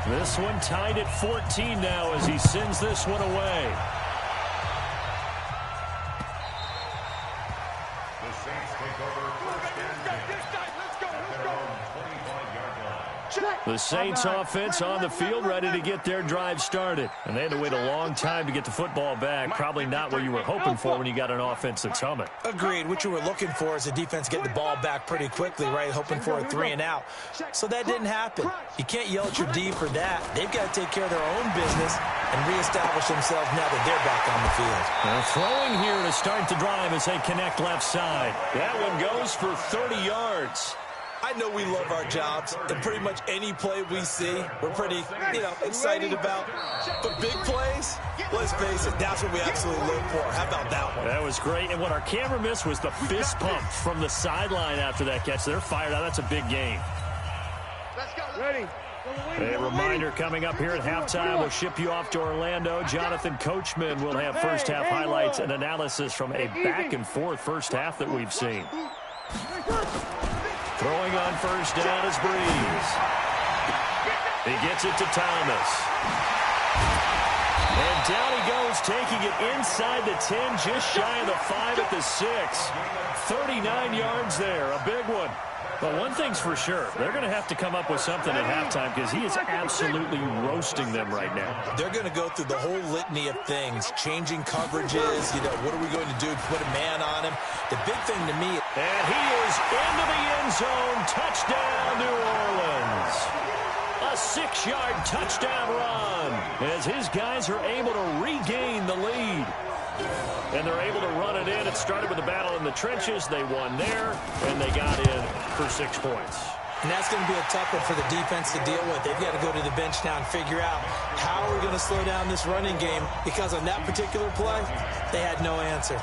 This one tied at 14 now as he sends this one away. The Saints take over first and 10 at their own 25-yard line. The Saints offense on the field ready to get their drive started. And they had to wait a long time to get the football back. Probably not what you were hoping for when you got an offense that's humming. Agreed. What you were looking for is a defense get the ball back pretty quickly, right? Hoping for a 3 and out. So that didn't happen. You can't yell at your D for that. They've got to take care of their own business and reestablish themselves now that they're back on the field. They're throwing here to start the drive as they connect left side. That one goes for 30 yards. I know we love our jobs, and pretty much any play we see, we're pretty, excited about. But big plays, let's face it, that's what we absolutely live for. How about that one? That was great, and what our camera missed was the fist pump from the sideline after that catch. They're fired out. That's a big game. Let's go. Ready. A reminder coming up here at halftime. We'll ship you off to Orlando. Jonathan Coachman will have first half highlights and analysis from a back-and-forth first half that we've seen. Throwing on first down is Breeze. He gets it to Thomas. And down he goes, taking it inside the 10, just shy of the 5 at the 6. 39 yards there, a big one. But one thing's for sure, they're going to have to come up with something at halftime because he is absolutely roasting them right now. They're going to go through the whole litany of things, changing coverages, what are we going to do to put a man on him? The big thing to me. And he is into the end zone, touchdown New Orleans. A 6-yard touchdown run as his guys are able to regain the lead. And they're able to run it in. It started with a battle in the trenches. They won there, and they got in for 6 points. And that's going to be a tough one for the defense to deal with. They've got to go to the bench now and figure out how we're going to slow down this running game, because on that particular play, they had no answer.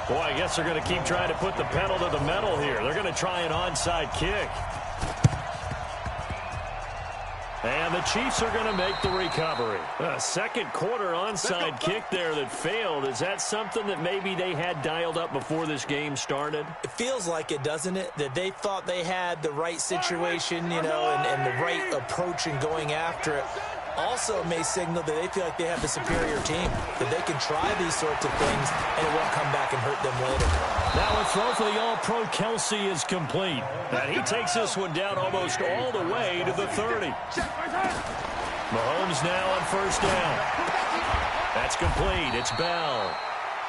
Boy, I guess they're going to keep trying to put the pedal to the metal here. They're going to try an onside kick. And the Chiefs are going to make the recovery. A second quarter onside kick there that failed. Is that something that maybe they had dialed up before this game started? It feels like it, doesn't it? That they thought they had the right situation, and the right approach in going after it. Also may signal that they feel like they have the superior team, that they can try these sorts of things, and it won't come back and hurt them later. Now a throw for the All-Pro Kelsey is complete. And he takes this one down almost all the way to the 30. Mahomes now on first down. That's complete. It's Bell.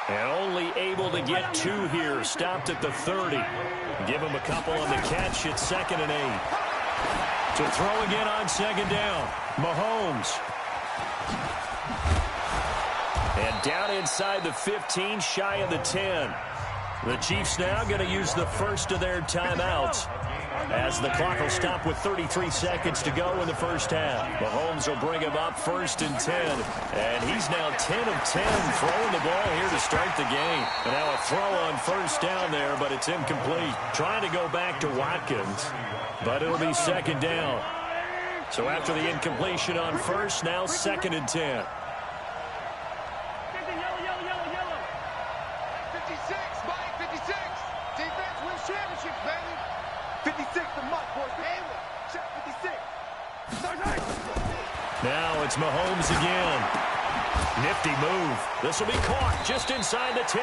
And only able to get 2 here. Stopped at the 30. Give him a couple on the catch. It's 2nd and 8. To throw again on second down. Mahomes. And down inside the 15, shy of the 10. The Chiefs now going to use the first of their timeouts as the clock will stop with 33 seconds to go in the first half. Mahomes will bring him up 1st and 10. And he's now 10 of 10 throwing the ball here to start the game. And now a throw on first down there, but it's incomplete. Trying to go back to Watkins, but it'll be 2nd down. So after the incompletion on first, now 2nd and 10. 56, Mike, 56. Defense wins championships, baby. 56 the month, boys. Check 56. Now it's Mahomes again. Nifty move. This will be caught just inside the 10.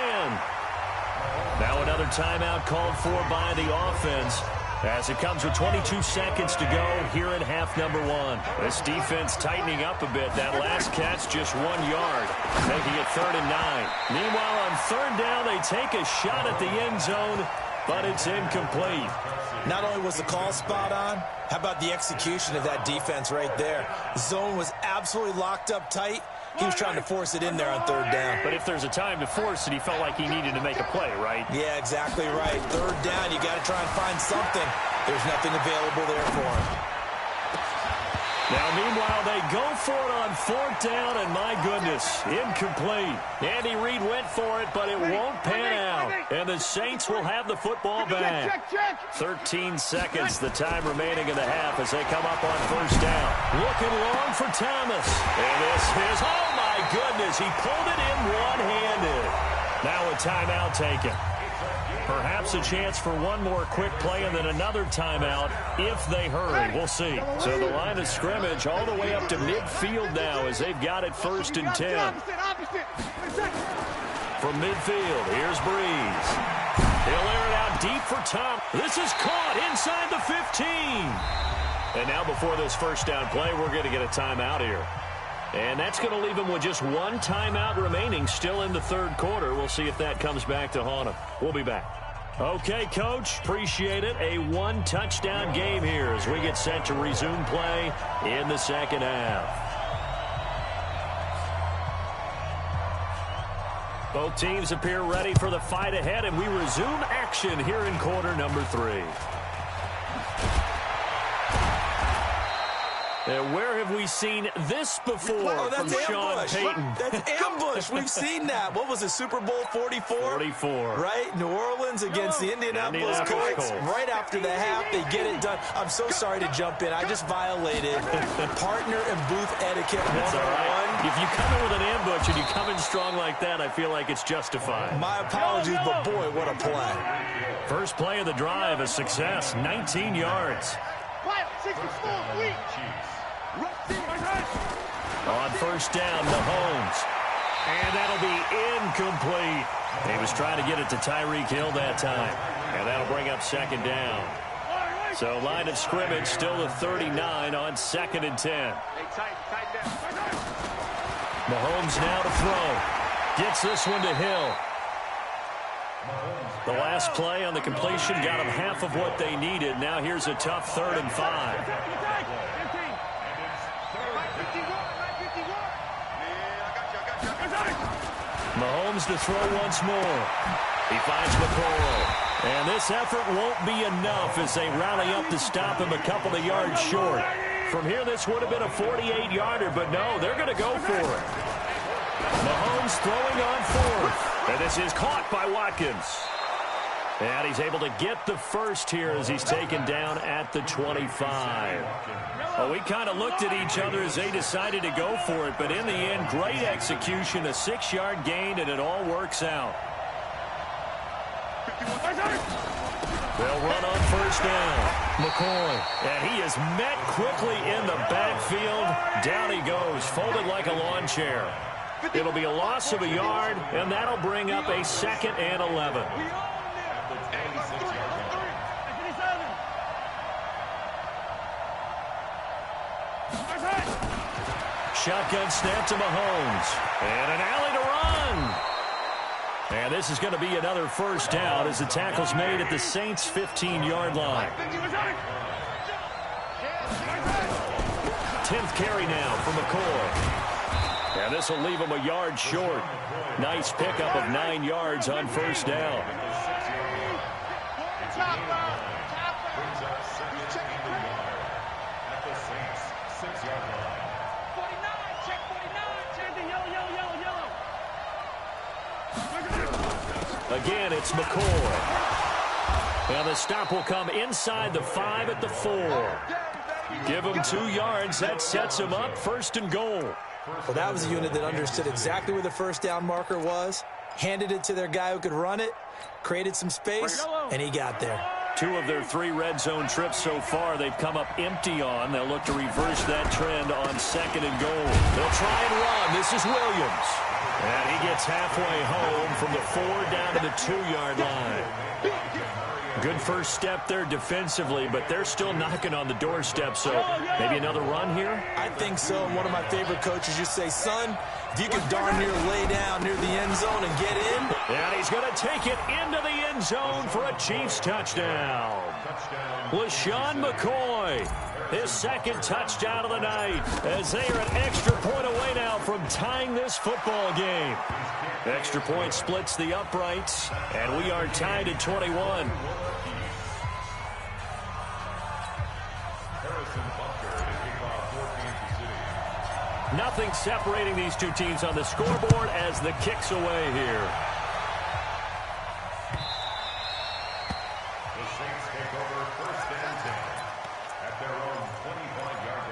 Now another timeout called for by the offense, as it comes with 22 seconds to go here in half number 1. This defense tightening up a bit. That last catch just 1 yard, making it 3rd and 9. Meanwhile, on 3rd down, they take a shot at the end zone, but it's incomplete. Not only was the call spot on, how about the execution of that defense right there? The zone was absolutely locked up tight. He was trying to force it in there on 3rd down. But if there's a time to force it, he felt like he needed to make a play, right? Yeah, exactly right. 3rd down, you got to try and find something. There's nothing available there for him. Now, meanwhile, they go for it on 4th down, and my goodness, incomplete. Andy Reid went for it, but it won't pan out. And the Saints will have the football back. 13 seconds, the time remaining in the half as they come up on 1st down. Looking long for Thomas. And this is, oh my goodness, he pulled it in one-handed. Now a timeout taken. Perhaps a chance for one more quick play and then another timeout if they hurry. We'll see. So the line of scrimmage all the way up to midfield now as they've got it 1st and 10. From midfield, here's Breeze. He'll air it out deep for Tom. This is caught inside the 15. And now before this first down play, we're going to get a timeout here. And that's going to leave him with just one timeout remaining still in the 3rd quarter. We'll see if that comes back to haunt him. We'll be back. Okay, Coach, appreciate it. A 1-touchdown game here as we get set to resume play in the 2nd half. Both teams appear ready for the fight ahead, and we resume action here in quarter number 3. Where have we seen this before from Sean Payton? That's ambush. We've seen that. What was it, Super Bowl 44? 44. Right? New Orleans against the Indianapolis Colts. Right after the half, they get it done. I'm so sorry to jump in. I just violated partner and booth etiquette 101. Right. If you come in with an ambush and you come in strong like that, I feel like it's justified. My apologies, but boy, what a play. First play of the drive, a success, 19 yards. On first down, Mahomes. And that'll be incomplete. He was trying to get it to Tyreek Hill that time. And that'll bring up 2nd down. So line of scrimmage still at 39 on 2nd and 10. Mahomes now to throw. Gets this one to Hill. The last play on the completion got them half of what they needed. Now here's a tough 3rd and 5. Mahomes to throw once more. He finds McCoy. And this effort won't be enough as they rally up to stop him a couple of yards short. From here, this would have been a 48-yarder, but no, they're going to go for it. Mahomes throwing on 4th. And this is caught by Watkins. And he's able to get the first here as he's taken down at the 25. Well, we kind of looked at each other as they decided to go for it, but in the end, great execution, a 6-yard gain, and it all works out. They'll run on first down. McCoy, and he is met quickly in the backfield. Down he goes, folded like a lawn chair. It'll be a loss of a yard, and that'll bring up a 2nd and 11. Shotgun snap to Mahomes. And an alley to run. And this is going to be another first down as the tackle's made at the Saints' 15-yard line. 10th carry now for McCoy. And this will leave him a yard short. Nice pickup of 9 yards on first down. Again, it's McCoy. And the stop will come inside the 5 at the 4. Give him 2 yards. That sets him up 1st and goal. Well, that was a unit that understood exactly where the first down marker was, handed it to their guy who could run it, created some space, and he got there. 2 of their 3 red zone trips so far they've come up empty on. They'll look to reverse that trend on 2nd and goal. They'll try and run. This is Williams. And he gets halfway home from the 4 down to the 2-yard line. Good first step there defensively, but they're still knocking on the doorstep, so maybe another run here? I think so. And one of my favorite coaches used to say, son, if you can darn near lay down near the end zone and get in. And he's going to take it into the end zone for a Chiefs touchdown. LaShawn McCoy, his 2nd touchdown of the night, as they are an extra point away now from tying this football game. Extra point splits the uprights, and we are tied at 21. Nothing separating these two teams on the scoreboard as the kick's away here. The Saints take over 1st and 10 at their own 25-yard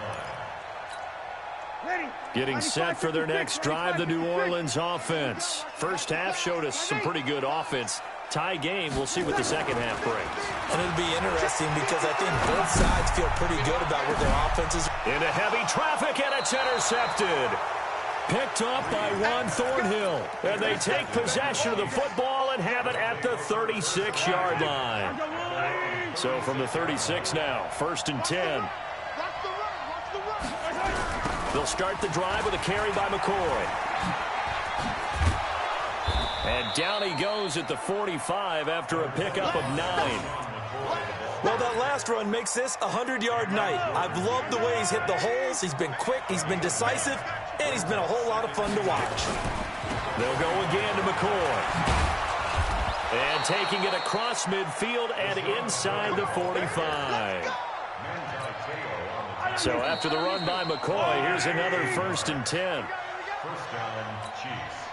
line. Getting set for their next drive, the New Orleans offense. First half showed us some pretty good offense. tie game. We'll see what the second half brings. And it'll be interesting because I think both sides feel pretty good about what their offenses. Into heavy traffic, and it's intercepted. Picked up by Juan Thornhill. And they take possession of the football and have it at the 36-yard line. So from the 36 now, 1st and 10. They'll start the drive with a carry by McCoy. And down he goes at the 45 after a pickup of 9. Well, that last run makes this a 100-yard night. I've loved the way he's hit the holes. He's been quick, he's been decisive, and he's been a whole lot of fun to watch. They'll go again to McCoy. And taking it across midfield and inside the 45. So after the run by McCoy, here's another 1st and 10. First down, Chiefs.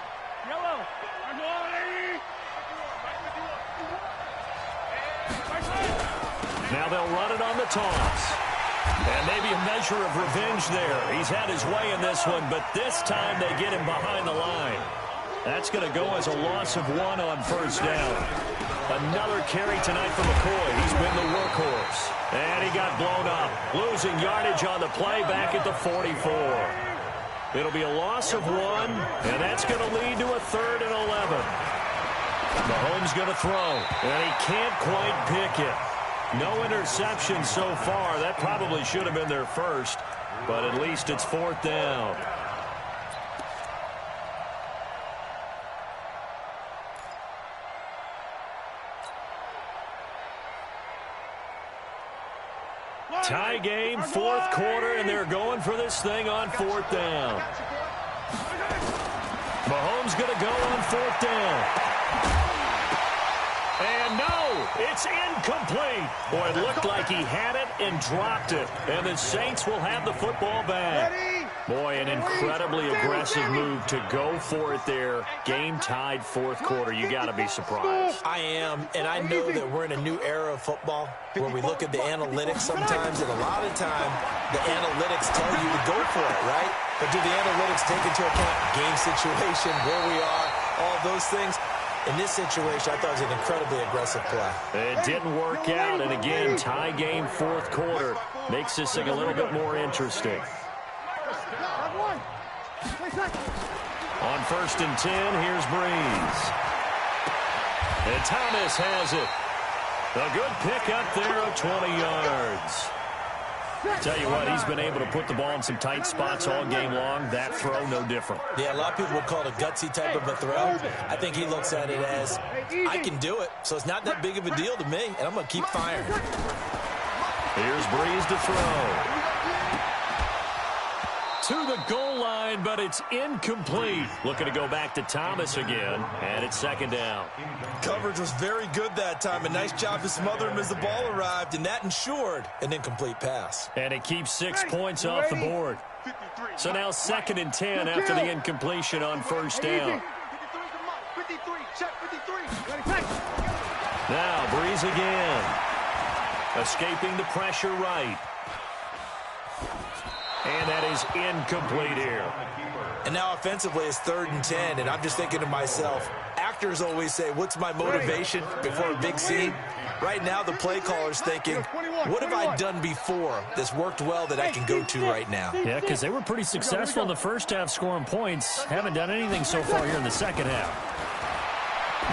Now they'll run it on the toss. And maybe a measure of revenge there. He's had his way in this one, but this time they get him behind the line. That's going to go as a loss of 1 on 1st down. Another carry tonight for McCoy. He's been the workhorse. And he got blown up, losing yardage on the play back at the 44. It'll be a loss of 1, and that's going to lead to a 3rd and 11. Mahomes going to throw, and he can't quite pick it. No interception so far. That probably should have been their first, but at least it's 4th down. Tie game, 4th quarter, and they're going for this thing on 4th down. Mahomes going to go on 4th down. And no, it's incomplete. Boy, it looked like he had it and dropped it. And the Saints will have the football back. Boy, an incredibly aggressive move to go for it there. Game tied 4th quarter. You got to be surprised. I am, and I know that we're in a new era of football where we look at the analytics sometimes, and a lot of time the analytics tell you to go for it, right? But do the analytics take into account game situation, where we are, all those things? In this situation, I thought it was an incredibly aggressive play. It didn't work out, and again, tie game 4th quarter. Makes this thing a little bit more interesting. On 1st and 10, here's Breeze. And Thomas has it. A good pick up there of 20 yards. Tell you what, he's been able to put the ball in some tight spots all game long. That throw, no different. Yeah, a lot of people would call it a gutsy type of a throw. I think he looks at it as, I can do it, so it's not that big of a deal to me, and I'm going to keep firing. Here's Breeze to throw. To the goal line, but it's incomplete. Looking to go back to Thomas again, and it's 2nd down. Coverage was very good that time. A nice job to smother him as the ball arrived, and that ensured an incomplete pass. And it keeps 6 points off the board. So now 2nd and 10 after the incompletion on 1st down. Now Breeze again. Escaping the pressure right. And that is incomplete here. And now offensively it's 3rd and 10, and I'm just thinking to myself, actors always say, what's my motivation before a big scene? Right now the play caller's thinking, what have I done before that's worked well that I can go to right now? Yeah, because they were pretty successful in the first half scoring points. Haven't done anything so far here in the second half.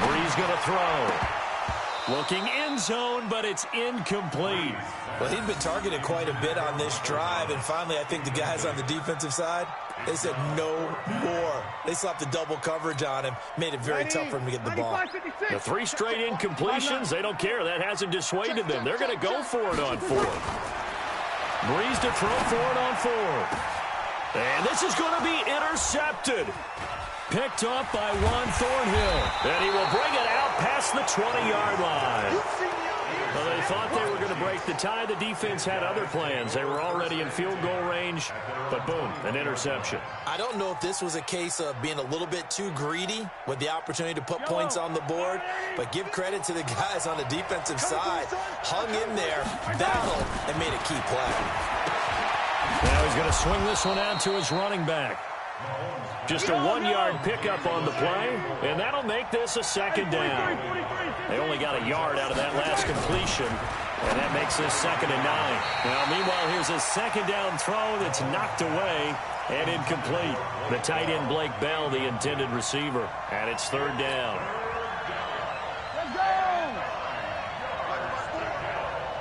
Breeze going to throw. Looking end zone, but it's incomplete. Well, he'd been targeted quite a bit on this drive, and finally I think the guys on the defensive side, they said no more. They slapped the double coverage on him, made it very tough for him to get the ball. The 3 straight incompletions, they don't care. That hasn't dissuaded them. They're going to go for it on 4th. Breeze to throw for it on 4th. And this is going to be intercepted. Picked up by Juan Thornhill. And he will bring it out past the 20-yard line. Well, they thought they were going to break the tie. The defense had other plans. They were already in field goal range, but boom, an interception. I don't know if this was a case of being a little bit too greedy with the opportunity to put points on the board, but give credit to the guys on the defensive side. Hung in there, battled, and made a key play. Now he's going to swing this one out to his running back. Just a 1-yard pickup on the play, and that'll make this a second down. They only got a yard out of that last completion, and that makes this 2nd and 9. Now, meanwhile, here's a second down throw that's knocked away and incomplete. The tight end, Blake Bell, the intended receiver, and it's 3rd down. Let's go!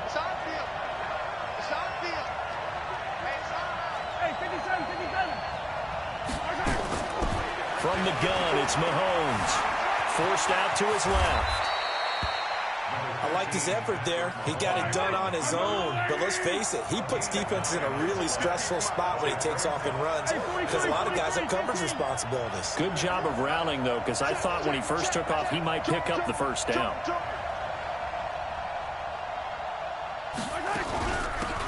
It's on field. It's on field. Hey, 57, 57. From the gun, it's Mahomes. Forced out to his left. I like his effort there. He got it done on his own. But let's face it, he puts defenses in a really stressful spot when he takes off and runs because a lot of guys have coverage responsibilities. Good job of rounding, though, because I thought when he first took off, he might pick up the first down.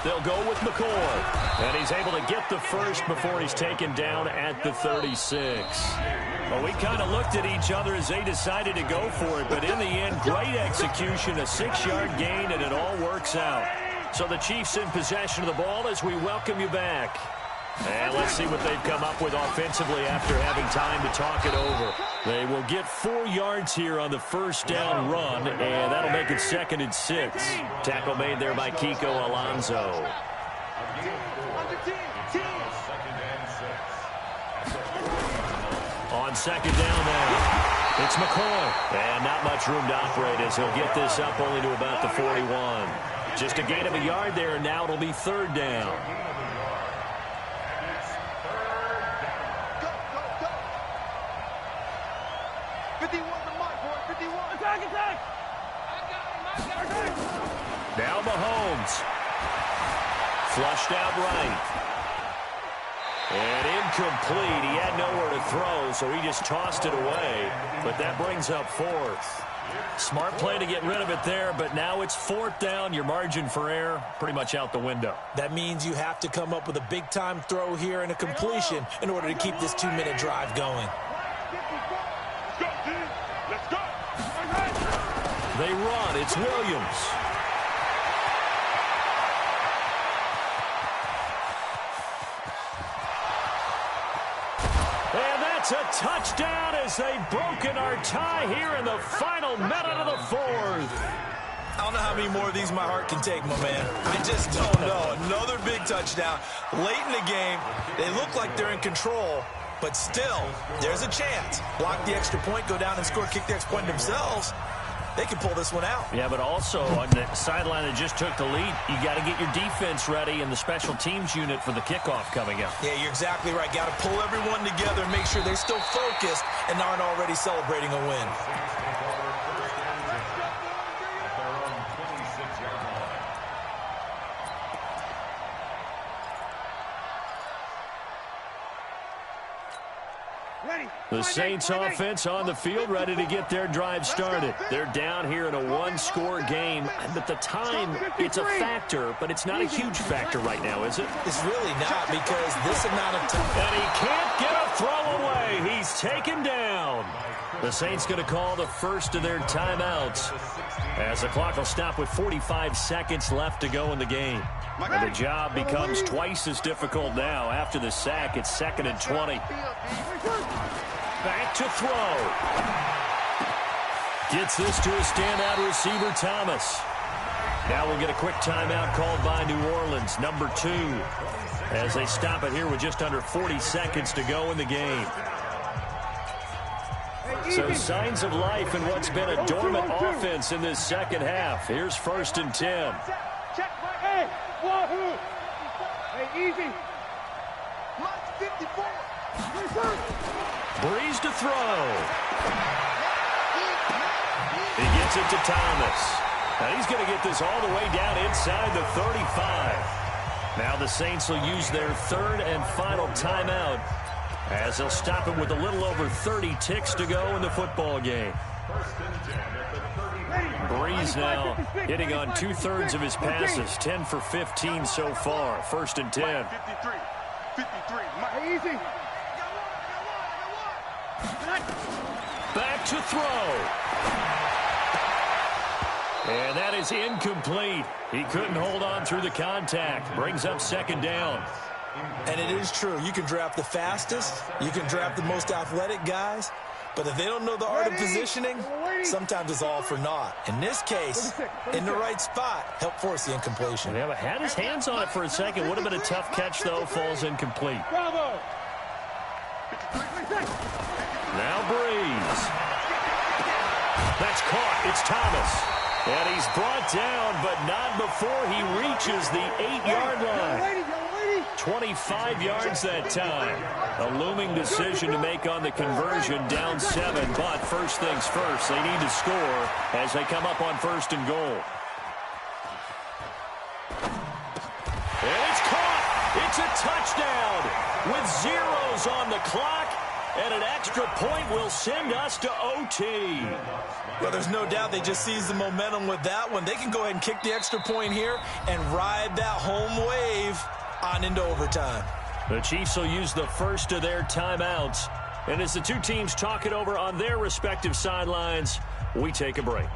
They'll go with McCoy. And he's able to get the first before he's taken down at the 36. Well, we kind of looked at each other as they decided to go for it. But in the end, great execution, a 6-yard gain, and it all works out. So the Chiefs in possession of the ball as we welcome you back. And let's see what they've come up with offensively after having time to talk it over. They will get 4 yards here on the first down run, and that'll make it 2nd and 6. Tackle made there by Kiko Alonso. On 2nd down now, it's McCoy. And not much room to operate as he'll get this up only to about the 41. Just a gain of a yard there, and now it'll be 3rd down. Now Mahomes. Flushed out right. And incomplete. He had nowhere to throw, so he just tossed it away. But that brings up 4th. Smart play to get rid of it there, but now it's 4th down. Your margin for error pretty much out the window. That means you have to come up with a big-time throw here and a completion in order to keep this 2-minute drive going. They run. It's Williams. And that's a touchdown as they've broken our tie here in the final minute of the 4th. I don't know how many more of these my heart can take, my man. I just don't know. Another big touchdown. Late in the game, they look like they're in control, but still, there's a chance. Block the extra point, go down and score, kick the extra point themselves. They can pull this one out. Yeah, but also on the sideline that just took the lead, you got to get your defense ready and the special teams unit for the kickoff coming up. Yeah, you're exactly right. Got to pull everyone together and make sure they're still focused and aren't already celebrating a win. The Saints offense on the field, ready to get their drive started. They're down here in a 1-score game, but the time, it's a factor, but it's not a huge factor right now, is it? It's really not, because this amount of time. And he can't get a throw away. He's taken down. The Saints going to call the first of their timeouts as the clock will stop with 45 seconds left to go in the game. And the job becomes twice as difficult now. After the sack, it's 2nd and 20. Back to throw. Gets this to a standout receiver, Thomas. Now we'll get a quick timeout called by New Orleans, number 2, as they stop it here with just under 40 seconds to go in the game. So signs of life in what's been a dormant offense in this second half. Here's 1st and 10. Hey, wahoo! Hey, easy. Mike 54. Breeze to throw. He gets it to Thomas. Now he's going to get this all the way down inside the 35. Now the Saints will use their 3rd and final timeout as they'll stop it with a little over 30 ticks to go in the football game. Breeze now hitting on 2/3 of his passes, 10 for 15 so far. 1st and 10. 53. Hey, easy. Back to throw. And that is incomplete. He couldn't hold on through the contact. Brings up 2nd down. And it is true. You can draft the fastest. You can draft the most athletic guys. But if they don't know the art of positioning, sometimes it's all for naught. In this case, in the right spot, help force the incompletion. Yeah, but had his hands on it for a second. Would have been a tough catch, though. Falls incomplete. Bravo. Now Breeze. That's caught. It's Thomas. And he's brought down, but not before he reaches the 8-yard line. 25 yards that time. A looming decision to make on the conversion, down 7. But first things first, they need to score as they come up on 1st and goal. And it's caught. It's a touchdown with zeros on the clock. And an extra point will send us to OT. Well, there's no doubt they just seized the momentum with that one. They can go ahead and kick the extra point here and ride that home wave on into overtime. The Chiefs will use the first of their timeouts. And as the two teams talk it over on their respective sidelines, we take a break.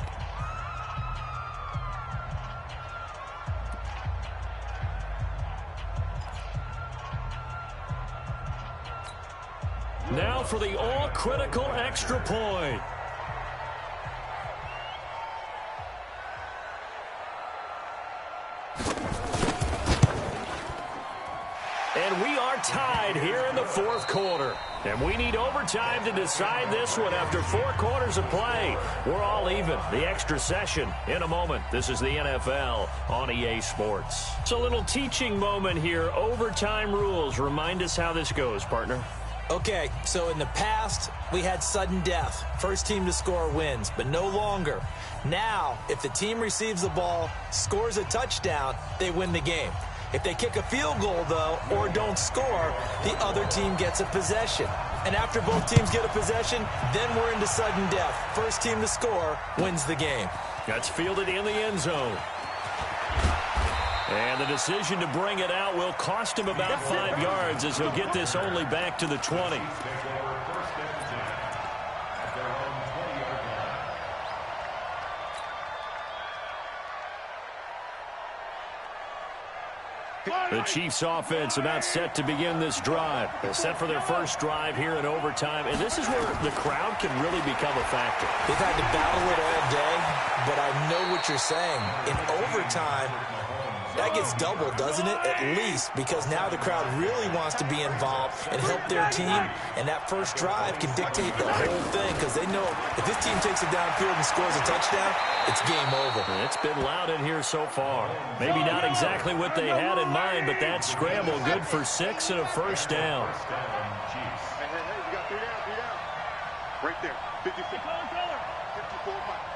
Now for the all-critical extra point. And we are tied here in the 4th quarter. And we need overtime to decide this one after 4 quarters of play. We're all even. The extra session in a moment. This is the NFL on EA Sports. It's a little teaching moment here. Overtime rules. Remind us how this goes, partner. Okay, so in the past, we had sudden death. First team to score wins, but no longer. Now, if the team receives the ball, scores a touchdown, they win the game. If they kick a field goal, though, or don't score, the other team gets a possession. And after both teams get a possession, then we're into sudden death. First team to score wins the game. That's fielded in the end zone. And the decision to bring it out will cost him about 5 yards as he'll get this only back to the 20. The Chiefs offense about set to begin this drive. They're set for their first drive here in overtime. And this is where the crowd can really become a factor. They've had to battle it all day, but I know what you're saying. In overtime, that gets doubled, doesn't it? At least, because now the crowd really wants to be involved and help their team. And that first drive can dictate the whole thing because they know if this team takes it downfield and scores a touchdown, it's game over. And it's been loud in here so far. Maybe not exactly what they had in mind, but that scramble good for 6 and a first down. Hey, you got 3 down. Right there. 54. 54 miles.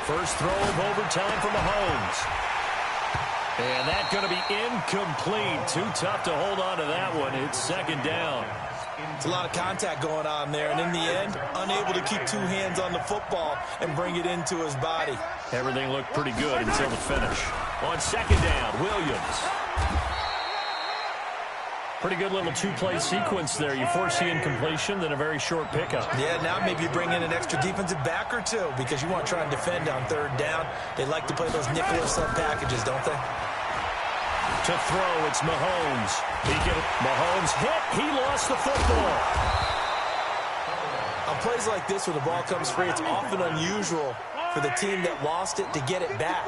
First throw of overtime for Mahomes. And that's going to be incomplete. Too tough to hold on to that one. It's 2nd down. It's a lot of contact going on there, and in the end, unable to keep 2 hands on the football and bring it into his body. Everything looked pretty good until the finish. On 2nd down, Williams. Pretty good little 2-play sequence there. You force the incompletion, then a very short pickup. Yeah, now maybe you bring in an extra defensive back or 2 because you want to try and defend on 3rd down. They like to play those nickel or sub packages, don't they? To throw, it's Mahomes. Mahomes hit. He lost the football. On plays like this where the ball comes free, it's often unusual for the team that lost it to get it back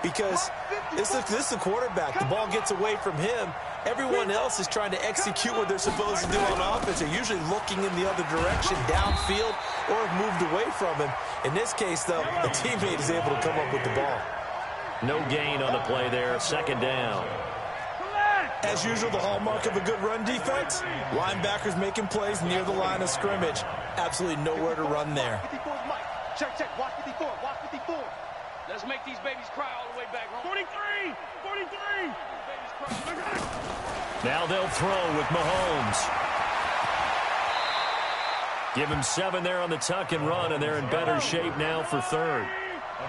because this is the quarterback. The ball gets away from him. Everyone else is trying to execute what they're supposed to do on offense. They're usually looking in the other direction, downfield, or have moved away from him. In this case, though, a teammate is able to come up with the ball. No gain on the play there. 2nd down. As usual, the hallmark of a good run defense, linebackers making plays near the line of scrimmage. Absolutely nowhere to run there. 54 is Mike. Check. Watch 54. Watch 54. Let's make these babies cry all the way back home. 43! 43! Now they'll throw with Mahomes. Give him 7 there on the tuck and run, and they're in better shape now for 3rd.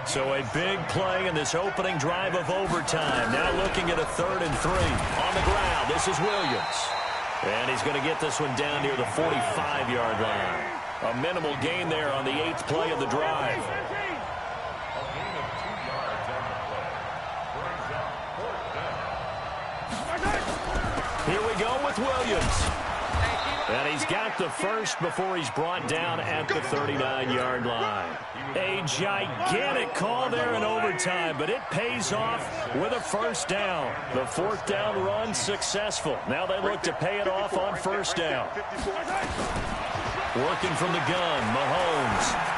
So a big play in this opening drive of overtime. Now looking at a 3rd and 3. On the ground, this is Williams. And he's going to get this one down near the 45-yard line. A minimal gain there on the 8th play of the drive. A gain of 2 yards on the play. Brings up 4th down. Here we go with Williams. And he's got the first before he's brought down at the 39-yard line. A gigantic call there in overtime, but it pays off with a first down. The fourth down run successful. Now they look to pay it off on first down. Working from the gun, Mahomes.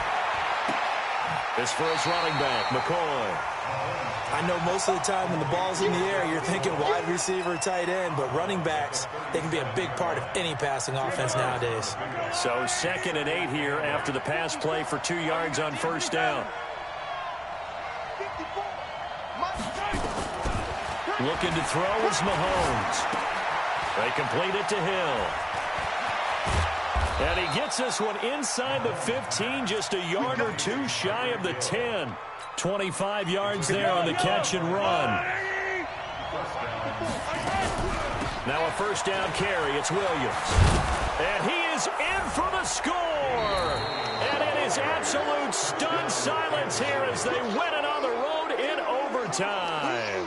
This for his running back, McCoy. I know most of the time when the ball's in the air, you're thinking wide receiver, tight end, but running backs, they can be a big part of any passing offense nowadays. So 2nd and 8 here after the pass play for 2 yards on first down. Looking to throw is Mahomes. They complete it to Hill. And he gets this one inside the 15, just a yard or two shy of the 10. 25 yards there on the catch and run. Now a first down carry. It's Williams. And he is in for the score. And it is absolute stunned silence here as they win it on the road in overtime.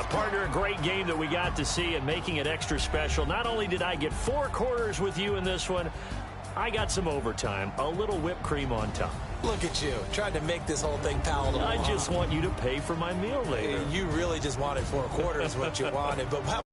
Partner, a great game that we got to see and making it extra special. Not only did I get 4 quarters with you in this one, I got some overtime, a little whipped cream on top. Look at you, trying to make this whole thing palatable. I just want you to pay for my meal later. You really just wanted 4 quarters what you wanted, but